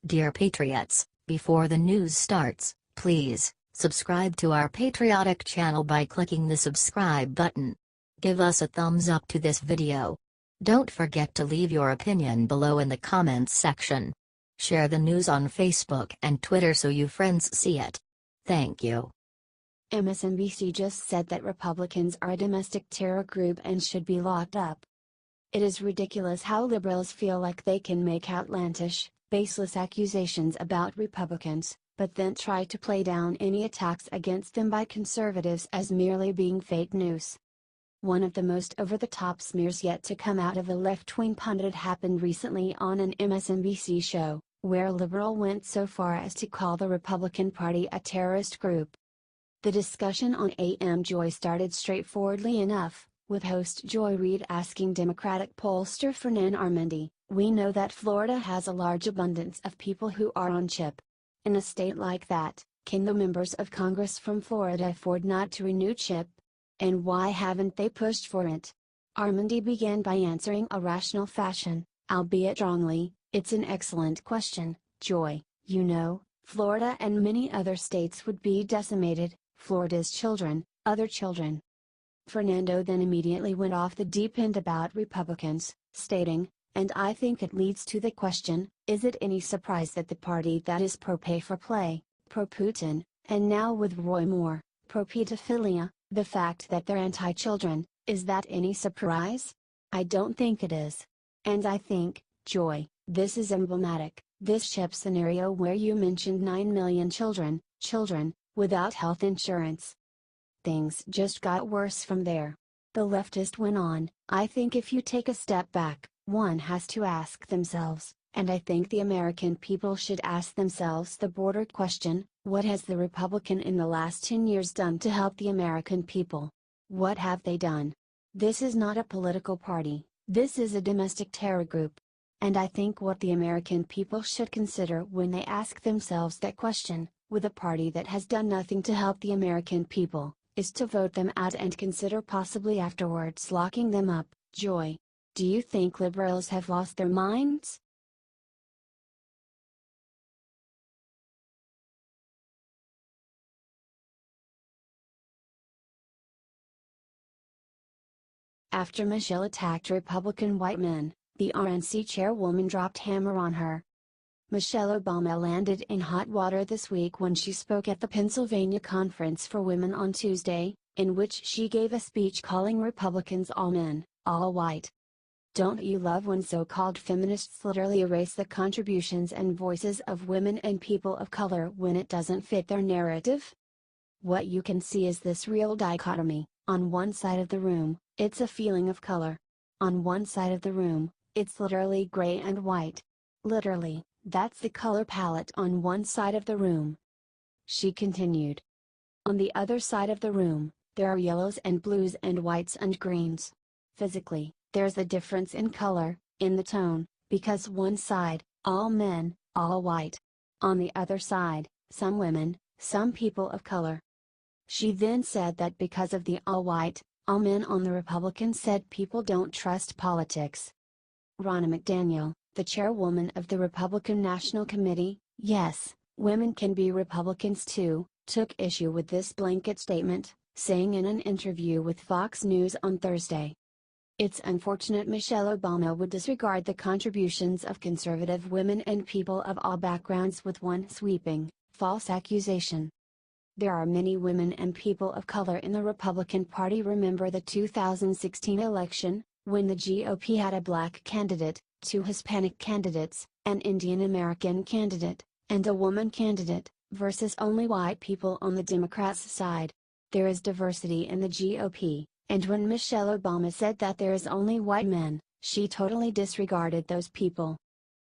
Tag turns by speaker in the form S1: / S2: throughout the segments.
S1: Dear Patriots, before the news starts, please subscribe to our patriotic channel by clicking the subscribe button. Give us a thumbs up to this video. Don't forget to leave your opinion below in the comments section. Share the news on Facebook and Twitter so you friends see it. Thank you.
S2: MSNBC just said that Republicans are a domestic terror group and should be locked up. It is ridiculous how liberals feel like they can make outlandish, baseless accusations about Republicans, but then try to play down any attacks against them by conservatives as merely being fake news. One of the most over-the-top smears yet to come out of a left-wing pundit happened recently on an MSNBC show, where a liberal went so far as to call the Republican Party a terrorist group. The discussion on AM Joy started straightforwardly enough, with host Joy Reid asking Democratic pollster Fernand Armandi, "We know that Florida has a large abundance of people who are on chip. In a state like that, can the members of Congress from Florida afford not to renew chip? And why haven't they pushed for it?" Armandi began by answering a rational fashion, albeit wrongly, "It's an excellent question, Joy. You know, Florida and many other states would be decimated, Florida's children, other children." Fernando then immediately went off the deep end about Republicans, stating, "And I think it leads to the question, is it any surprise that the party that is pro-pay for play, pro-Putin, and now with Roy Moore, pro-pedophilia, the fact that they're anti-children, is that any surprise? I don't think it is. And I think, Joy, this is emblematic, this chip scenario where you mentioned 9 million children, without health insurance. Things just got worse from there." The leftist went on, "I think if you take a step back, one has to ask themselves, and I think the American people should ask themselves the broader question, what has the Republican in the last 10 years done to help the American people? What have they done? This is not a political party, this is a domestic terror group. And I think what the American people should consider when they ask themselves that question, with a party that has done nothing to help the American people, is to vote them out and consider possibly afterwards locking them up." Joy, do you think liberals have lost their minds? After Michelle attacked Republican white men, the RNC chairwoman dropped hammer on her. Michelle Obama landed in hot water this week when she spoke at the Pennsylvania Conference for Women on Tuesday, in which she gave a speech calling Republicans all men, all white. Don't you love when so-called feminists literally erase the contributions and voices of women and people of color when it doesn't fit their narrative? What you can see is this real dichotomy. On one side of the room, it's a feeling of color. On one side of the room, it's literally gray and white. Literally. That's the color palette on one side of the room. She continued. On the other side of the room, there are yellows and blues and whites and greens. Physically, there's a difference in color, in the tone, because one side, all men, all white. On the other side, some women, some people of color. She then said that because of the all white, all men on the Republican side people don't trust politics. Ronna McDaniel, the chairwoman of the Republican National Committee, "Yes, women can be Republicans too," took issue with this blanket statement, saying in an interview with Fox News on Thursday, "It's unfortunate Michelle Obama would disregard the contributions of conservative women and people of all backgrounds with one sweeping, false accusation. There are many women and people of color in the Republican Party. Remember the 2016 election, when the GOP had a black candidate, 2 Hispanic candidates, an Indian American candidate, and a woman candidate, versus only white people on the Democrats' side. There is diversity in the GOP, and when Michelle Obama said that there is only white men, she totally disregarded those people.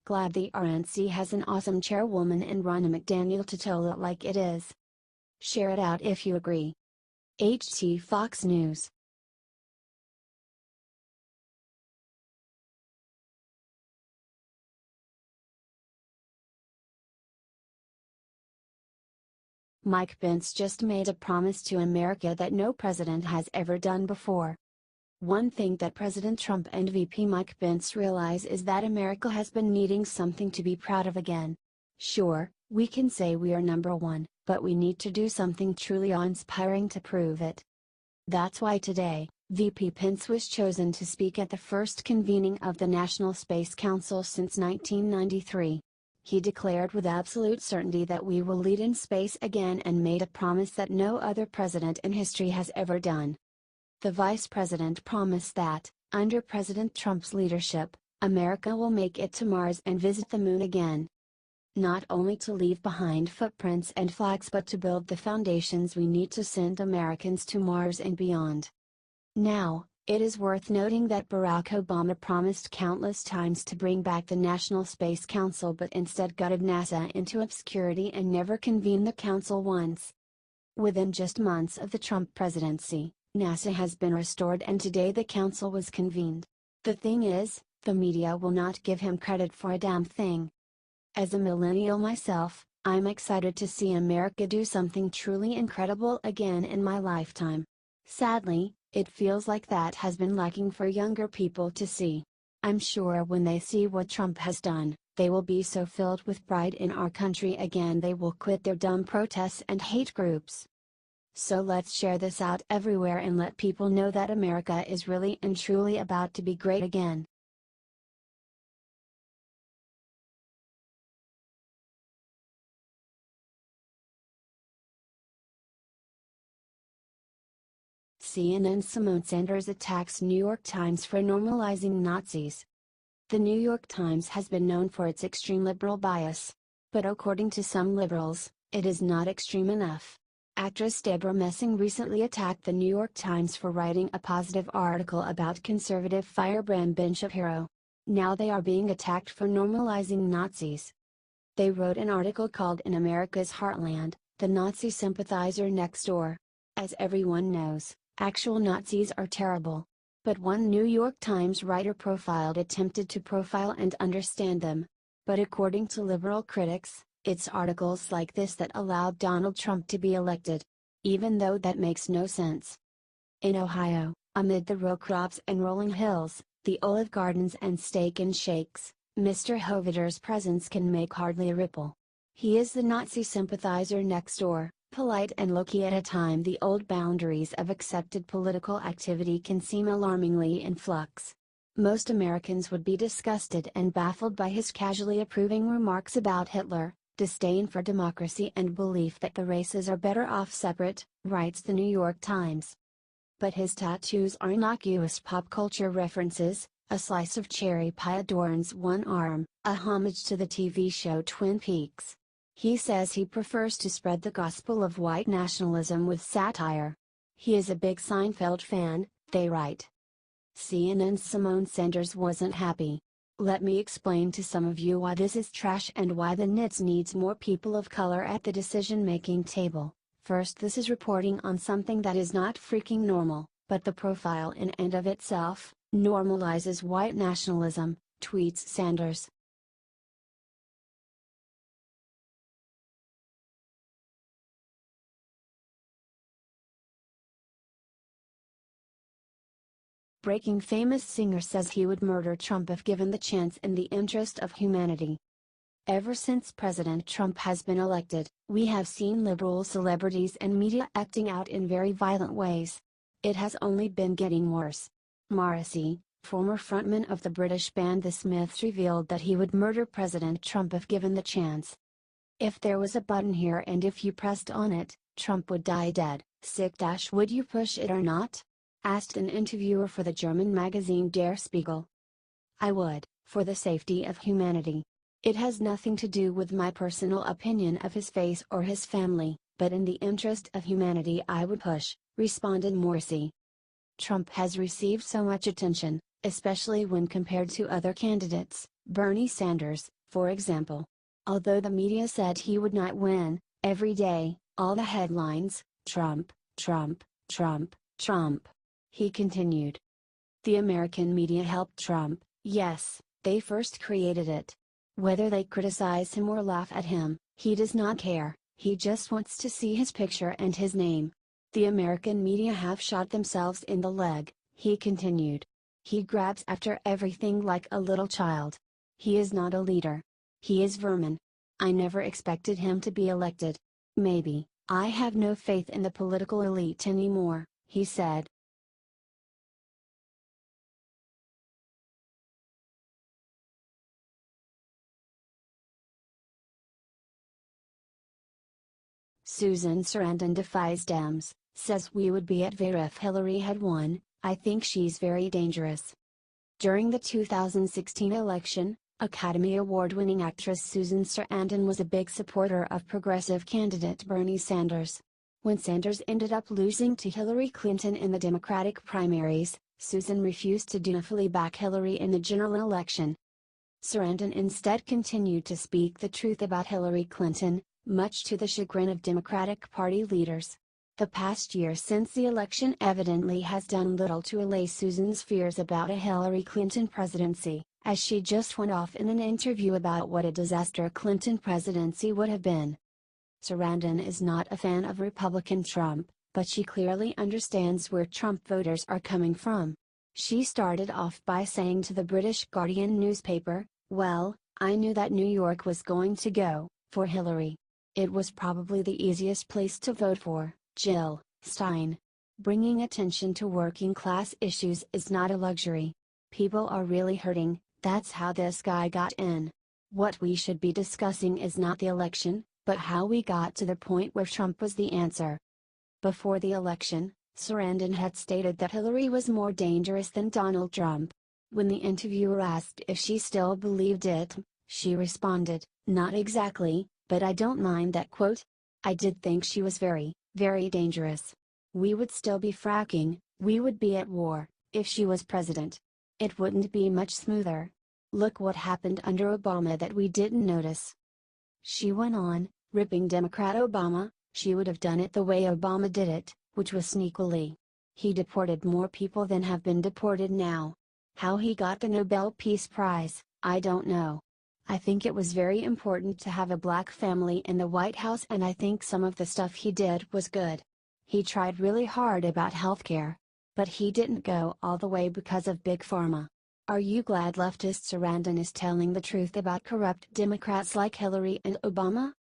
S2: Glad the RNC has an awesome chairwoman in Ronna McDaniel to tell it like it is. Share it out if you agree." HT Fox News. Mike Pence just made a promise to America that no president has ever done before. One thing that President Trump and VP Mike Pence realize is that America has been needing something to be proud of again. Sure, we can say we are number one, but we need to do something truly awe-inspiring to prove it. That's why today, VP Pence was chosen to speak at the first convening of the National Space Council since 1993. He declared with absolute certainty that we will lead in space again and made a promise that no other president in history has ever done. The vice president promised that, under President Trump's leadership, America will make it to Mars and visit the moon again. Not only to leave behind footprints and flags but to build the foundations we need to send Americans to Mars and beyond. Now, it is worth noting that Barack Obama promised countless times to bring back the National Space Council but instead gutted NASA into obscurity and never convened the council once. Within just months of the Trump presidency, NASA has been restored and today the council was convened. The thing is, the media will not give him credit for a damn thing. As a millennial myself, I'm excited to see America do something truly incredible again in my lifetime. Sadly, it feels like that has been lacking for younger people to see. I'm sure when they see what Trump has done, they will be so filled with pride in our country again they will quit their dumb protests and hate groups. So let's share this out everywhere and let people know that America is really and truly about to be great again. CNN Symone Sanders attacks New York Times for normalizing Nazis. The New York Times has been known for its extreme liberal bias. But according to some liberals, it is not extreme enough. Actress Deborah Messing recently attacked the New York Times for writing a positive article about conservative firebrand Ben Shapiro. Now they are being attacked for normalizing Nazis. They wrote an article called "In America's Heartland, the Nazi Sympathizer Next Door." As everyone knows, actual Nazis are terrible. But one New York Times writer profiled attempted to profile and understand them. But according to liberal critics, it's articles like this that allowed Donald Trump to be elected. Even though that makes no sense. In Ohio, amid the row crops and rolling hills, the Olive Gardens and Steak and Shakes, Mr. Hoveder's presence can make hardly a ripple. He is the Nazi sympathizer next door. Polite and low-key at a time the old boundaries of accepted political activity can seem alarmingly in flux. Most Americans would be disgusted and baffled by his casually approving remarks about Hitler, disdain for democracy and belief that the races are better off separate, writes the New York Times. But his tattoos are innocuous pop culture references. A slice of cherry pie adorns one arm, a homage to the TV show Twin Peaks. He says he prefers to spread the gospel of white nationalism with satire. He is a big Seinfeld fan, they write. CNN's Symone Sanders wasn't happy. Let me explain to some of you why this is trash and why the NITS needs more people of color at the decision-making table. First, this is reporting on something that is not freaking normal, but the profile in and of itself normalizes white nationalism, tweets Sanders. Breaking famous singer says he would murder Trump if given the chance in the interest of humanity. Ever since President Trump has been elected, we have seen liberal celebrities and media acting out in very violent ways. It has only been getting worse. Morrissey, former frontman of the British band The Smiths, revealed that he would murder President Trump if given the chance. If there was a button here and if you pressed on it, Trump would die dead. Would you push it or not? Asked an interviewer for the German magazine Der Spiegel. I would, for the safety of humanity. It has nothing to do with my personal opinion of his face or his family, but in the interest of humanity I would push, responded Morrissey. Trump has received so much attention, especially when compared to other candidates, Bernie Sanders, for example. Although the media said he would not win, every day, all the headlines, Trump, Trump, Trump, Trump. He continued. The American media helped Trump, yes, they first created it. Whether they criticize him or laugh at him, he does not care, he just wants to see his picture and his name. The American media have shot themselves in the leg, he continued. He grabs after everything like a little child. He is not a leader. He is vermin. I never expected him to be elected. Maybe, I have no faith in the political elite anymore, he said. Susan Sarandon defies Dems, says we would be at war if Hillary had won. I think she's very dangerous. During the 2016 election, Academy Award-winning actress Susan Sarandon was a big supporter of progressive candidate Bernie Sanders. When Sanders ended up losing to Hillary Clinton in the Democratic primaries, Susan refused to dutifully back Hillary in the general election. Sarandon instead continued to speak the truth about Hillary Clinton, much to the chagrin of Democratic Party leaders. The past year since the election evidently has done little to allay Susan's fears about a Hillary Clinton presidency, as she just went off in an interview about what a disaster a Clinton presidency would have been. Sarandon is not a fan of Republican Trump, but she clearly understands where Trump voters are coming from. She started off by saying to the British Guardian newspaper, "Well, I knew that New York was going to go for Hillary. It was probably the easiest place to vote for Jill Stein. Bringing attention to working class issues is not a luxury. People are really hurting, that's how this guy got in. What we should be discussing is not the election, but how we got to the point where Trump was the answer." Before the election, Sarandon had stated that Hillary was more dangerous than Donald Trump. When the interviewer asked if she still believed it, she responded, "Not exactly, but I don't mind that quote. I did think she was very, very dangerous. We would still be fracking, we would be at war, if she was president. It wouldn't be much smoother. Look what happened under Obama that we didn't notice." She went on, ripping Democrat Obama, she would have done it the way Obama did it, which was sneakily. He deported more people than have been deported now. How he got the Nobel Peace Prize, I don't know. I think it was very important to have a black family in the White House, and I think some of the stuff he did was good. He tried really hard about healthcare. But he didn't go all the way because of Big Pharma. Are you glad leftist Sarandon is telling the truth about corrupt Democrats like Hillary and Obama?